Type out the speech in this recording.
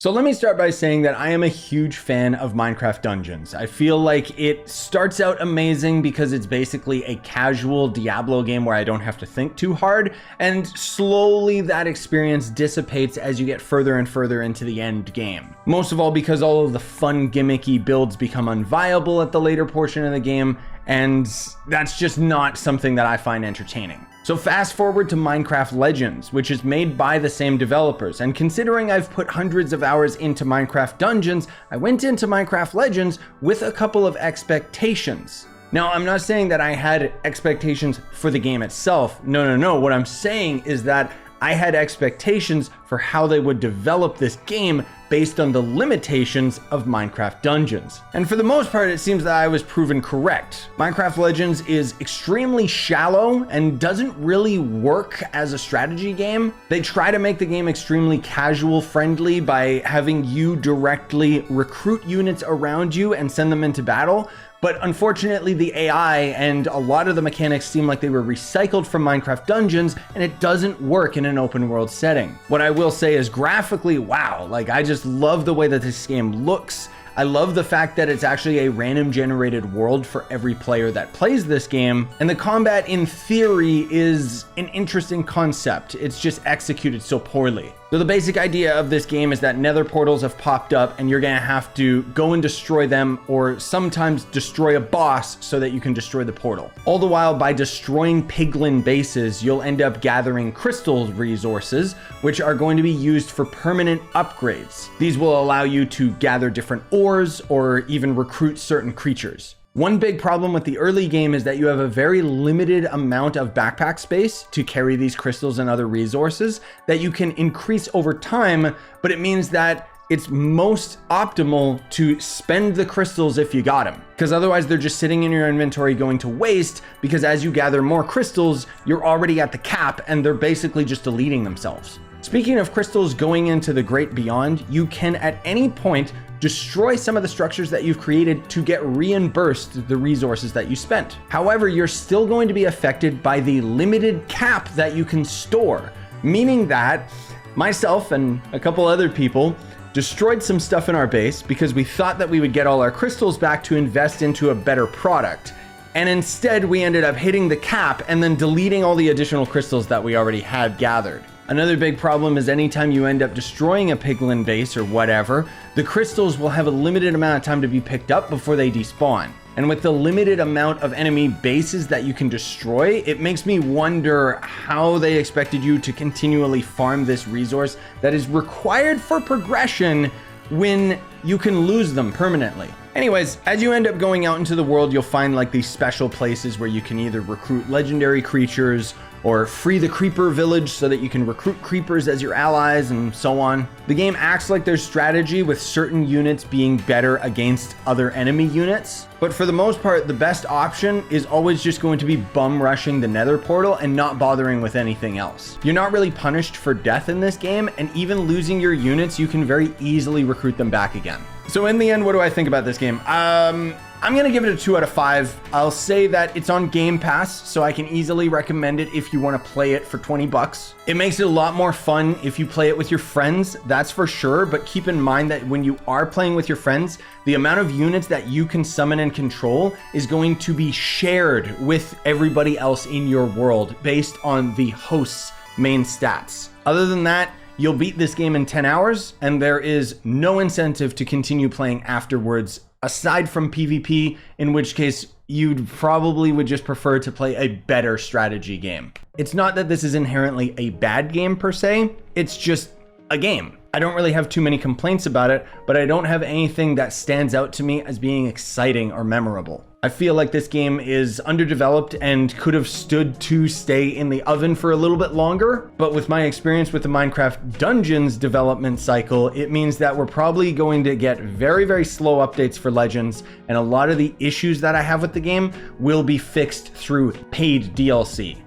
So let me start by saying that I am a huge fan of Minecraft Dungeons. I feel like it starts out amazing because it's basically a casual Diablo game where I don't have to think too hard, and slowly that experience dissipates as you get further and further into the end game. Most of all because all of the fun gimmicky builds become unviable at the later portion of the game, and that's just not something that I find entertaining. So fast forward to Minecraft Legends, which is made by the same developers, and considering I've put hundreds of hours into Minecraft Dungeons, I went into Minecraft Legends with a couple of expectations. Now, I'm not saying that I had expectations for the game itself. No. What I'm saying is that I had expectations for how they would develop this game based on the limitations of Minecraft Dungeons. And for the most part, it seems that I was proven correct. Minecraft Legends is extremely shallow and doesn't really work as a strategy game. They try to make the game extremely casual friendly by having you directly recruit units around you and send them into battle. But unfortunately, the AI and a lot of the mechanics seem like they were recycled from Minecraft Dungeons, and it doesn't work in an open world setting. What I will say is graphically, wow, like I just love the way that this game looks. I love the fact that it's actually a random generated world for every player that plays this game. And the combat in theory is an interesting concept. It's just executed so poorly. So the basic idea of this game is that nether portals have popped up and you're gonna have to go and destroy them, or sometimes destroy a boss so that you can destroy the portal. All the while, by destroying piglin bases, you'll end up gathering crystal resources, which are going to be used for permanent upgrades. These will allow you to gather different ores or even recruit certain creatures. One big problem with the early game is that you have a very limited amount of backpack space to carry these crystals and other resources that you can increase over time, but it means that it's most optimal to spend the crystals if you got them, because otherwise they're just sitting in your inventory going to waste, because as you gather more crystals, you're already at the cap and they're basically just deleting themselves. Speaking of crystals going into the great beyond, you can at any point destroy some of the structures that you've created to get reimbursed the resources that you spent. However, you're still going to be affected by the limited cap that you can store, meaning that myself and a couple other people destroyed some stuff in our base because we thought that we would get all our crystals back to invest into a better product. And instead we ended up hitting the cap and then deleting all the additional crystals that we already had gathered. Another big problem is anytime you end up destroying a piglin base or whatever, the crystals will have a limited amount of time to be picked up before they despawn. And with the limited amount of enemy bases that you can destroy, it makes me wonder how they expected you to continually farm this resource that is required for progression when you can lose them permanently. Anyways, as you end up going out into the world, you'll find like these special places where you can either recruit legendary creatures or free the creeper village so that you can recruit creepers as your allies and so on. The game acts like there's strategy, with certain units being better against other enemy units. But for the most part, the best option is always just going to be bum rushing the nether portal and not bothering with anything else. You're not really punished for death in this game, and even losing your units, you can very easily recruit them back again. So in the end, what do I think about this game? I'm gonna give it a 2 out of 5. I'll say that it's on Game Pass, so I can easily recommend it if you wanna play it for 20 bucks. It makes it a lot more fun if you play it with your friends, that's for sure, but keep in mind that when you are playing with your friends, the amount of units that you can summon and control is going to be shared with everybody else in your world based on the host's main stats. Other than that, you'll beat this game in 10 hours, and there is no incentive to continue playing afterwards, aside from PvP, in which case you'd probably would just prefer to play a better strategy game. It's not that this is inherently a bad game per se, it's just a game. I don't really have too many complaints about it, but I don't have anything that stands out to me as being exciting or memorable. I feel like this game is underdeveloped and could have stood to stay in the oven for a little bit longer, but with my experience with the Minecraft Dungeons development cycle, it means that we're probably going to get very, very slow updates for Legends, and a lot of the issues that I have with the game will be fixed through paid DLC.